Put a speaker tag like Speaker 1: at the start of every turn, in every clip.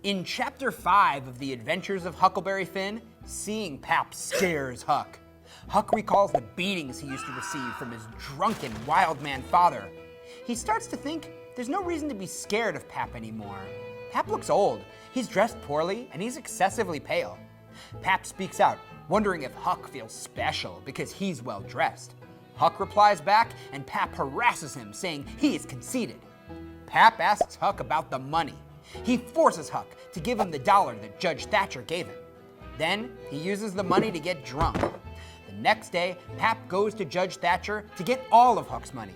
Speaker 1: In Chapter 5 of The Adventures of Huckleberry Finn, seeing Pap scares Huck. Huck recalls the beatings he used to receive from his drunken wild man father. He starts to think there's no reason to be scared of Pap anymore. Pap looks old, he's dressed poorly, and he's excessively pale. Pap speaks out, wondering if Huck feels special because he's well dressed. Huck replies back, and Pap harasses him, saying he is conceited. Pap asks Huck about the money. He forces Huck to give him the $1 that Judge Thatcher gave him. Then he uses the money to get drunk. The next day, Pap goes to Judge Thatcher to get all of Huck's money.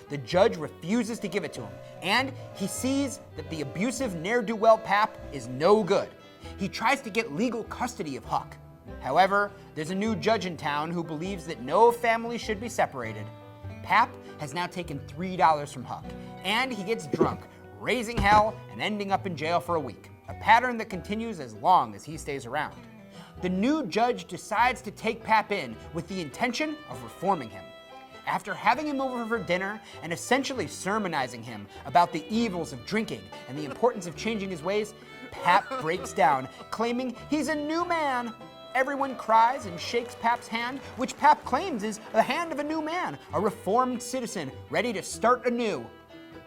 Speaker 1: The judge refuses to give it to him, and he sees that the abusive ne'er-do-well Pap is no good. He tries to get legal custody of Huck. However, there's a new judge in town who believes that no family should be separated. Pap has now taken $3 from Huck, and he gets drunk, raising hell and ending up in jail for a week, a pattern that continues as long as he stays around. The new judge decides to take Pap in with the intention of reforming him. After having him over for dinner and essentially sermonizing him about the evils of drinking and the importance of changing his ways, Pap breaks down, claiming he's a new man. Everyone cries and shakes Pap's hand, which Pap claims is the hand of a new man, a reformed citizen ready to start anew.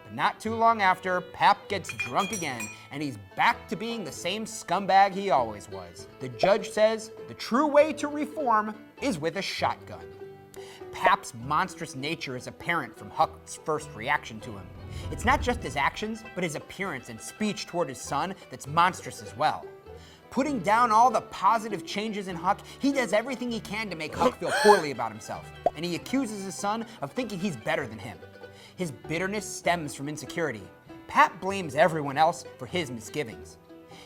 Speaker 1: But not too long after, Pap gets drunk again, and he's back to being the same scumbag he always was. The judge says the true way to reform is with a shotgun. Pap's monstrous nature is apparent from Huck's first reaction to him. It's not just his actions, but his appearance and speech toward his son that's monstrous as well. Putting down all the positive changes in Huck, he does everything he can to make Huck feel poorly about himself, and he accuses his son of thinking he's better than him. His bitterness stems from insecurity. Pap blames everyone else for his misgivings.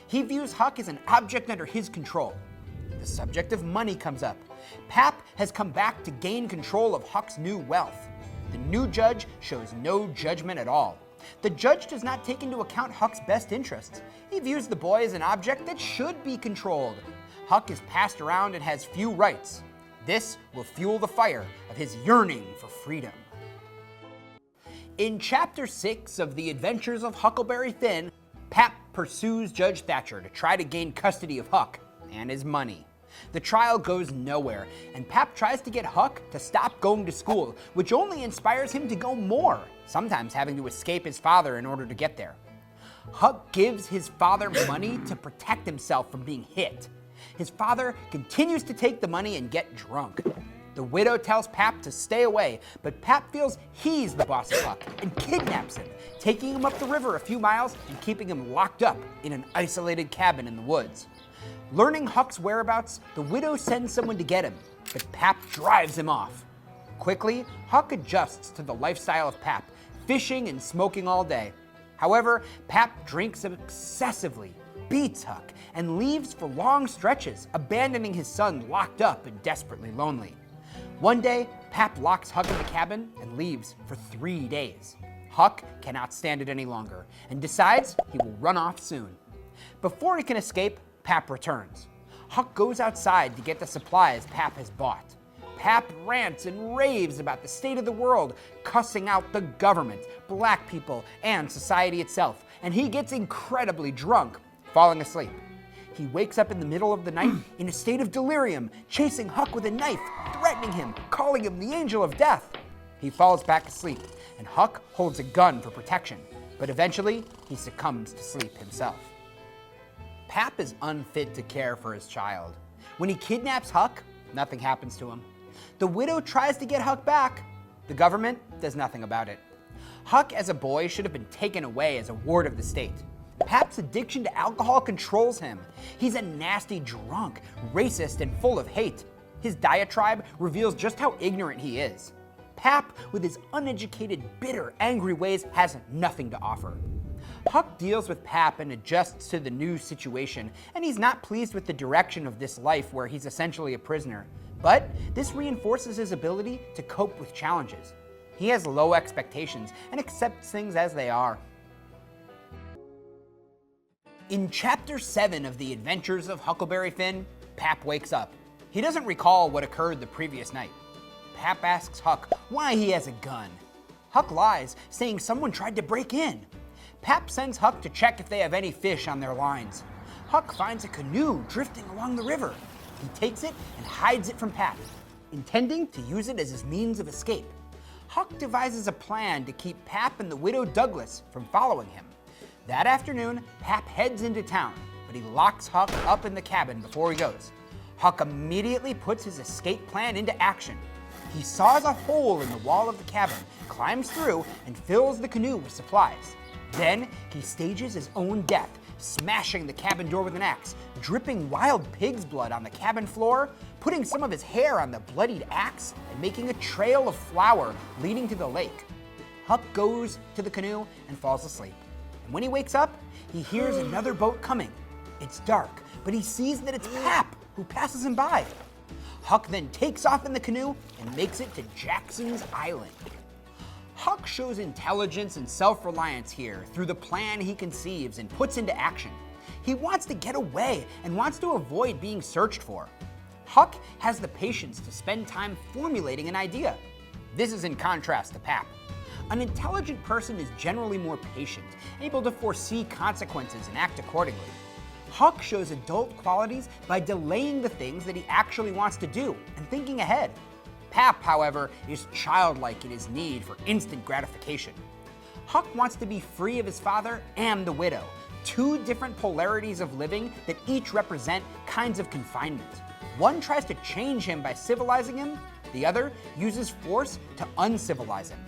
Speaker 1: He views Huck as an object under his control. The subject of money comes up. Pap has come back to gain control of Huck's new wealth. The new judge shows no judgment at all. The judge does not take into account Huck's best interests. He views the boy as an object that should be controlled. Huck is passed around and has few rights. This will fuel the fire of his yearning for freedom. In Chapter 6 of The Adventures of Huckleberry Finn, Pap pursues Judge Thatcher to try to gain custody of Huck and his money. The trial goes nowhere, and Pap tries to get Huck to stop going to school, which only inspires him to go more, sometimes having to escape his father in order to get there. Huck gives his father money to protect himself from being hit. His father continues to take the money and get drunk. The widow tells Pap to stay away, but Pap feels he's the boss of Huck and kidnaps him, taking him up the river a few miles and keeping him locked up in an isolated cabin in the woods. Learning Huck's whereabouts, the widow sends someone to get him, but Pap drives him off. Quickly, Huck adjusts to the lifestyle of Pap, fishing and smoking all day. However, Pap drinks excessively, beats Huck, and leaves for long stretches, abandoning his son locked up and desperately lonely. One day, Pap locks Huck in the cabin and leaves for 3 days. Huck cannot stand it any longer and decides he will run off soon. Before he can escape, Pap returns. Huck goes outside to get the supplies Pap has bought. Pap rants and raves about the state of the world, cussing out the government, black people, and society itself, and he gets incredibly drunk, falling asleep. He wakes up in the middle of the night in a state of delirium, chasing Huck with a knife, threatening him, calling him the angel of death. He falls back asleep, and Huck holds a gun for protection, but eventually he succumbs to sleep himself. Pap is unfit to care for his child. When he kidnaps Huck, nothing happens to him. The widow tries to get Huck back. The government does nothing about it. Huck as a boy should have been taken away as a ward of the state. Pap's addiction to alcohol controls him. He's a nasty drunk, racist, and full of hate. His diatribe reveals just how ignorant he is. Pap, with his uneducated, bitter, angry ways, has nothing to offer. Huck deals with Pap and adjusts to the new situation, and he's not pleased with the direction of this life where he's essentially a prisoner. But this reinforces his ability to cope with challenges. He has low expectations and accepts things as they are. In Chapter 7 of The Adventures of Huckleberry Finn, Pap wakes up. He doesn't recall what occurred the previous night. Pap asks Huck why he has a gun. Huck lies, saying someone tried to break in. Pap sends Huck to check if they have any fish on their lines. Huck finds a canoe drifting along the river. He takes it and hides it from Pap, intending to use it as his means of escape. Huck devises a plan to keep Pap and the widow Douglas from following him. That afternoon, Pap heads into town, but he locks Huck up in the cabin before he goes. Huck immediately puts his escape plan into action. He saws a hole in the wall of the cabin, climbs through, and fills the canoe with supplies. Then he stages his own death, smashing the cabin door with an axe, dripping wild pig's blood on the cabin floor, putting some of his hair on the bloodied axe, and making a trail of flour leading to the lake. Huck goes to the canoe and falls asleep. And when he wakes up, he hears another boat coming. It's dark, but he sees that it's Pap, who passes him by. Huck then takes off in the canoe and makes it to Jackson's Island. Huck shows intelligence and self-reliance here through the plan he conceives and puts into action. He wants to get away and wants to avoid being searched for. Huck has the patience to spend time formulating an idea. This is in contrast to Pap. An intelligent person is generally more patient, able to foresee consequences and act accordingly. Huck shows adult qualities by delaying the things that he actually wants to do and thinking ahead. Pap, however, is childlike in his need for instant gratification. Huck wants to be free of his father and the widow, two different polarities of living that each represent kinds of confinement. One tries to change him by civilizing him, the other uses force to uncivilize him.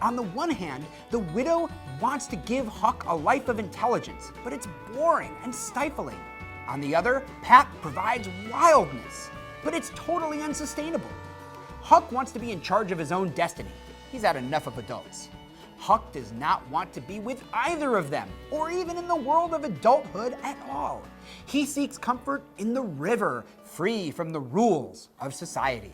Speaker 1: On the one hand, the widow wants to give Huck a life of intelligence, but it's boring and stifling. On the other, Pap provides wildness, but it's totally unsustainable. Huck wants to be in charge of his own destiny. He's had enough of adults. Huck does not want to be with either of them, or even in the world of adulthood at all. He seeks comfort in the river, free from the rules of society.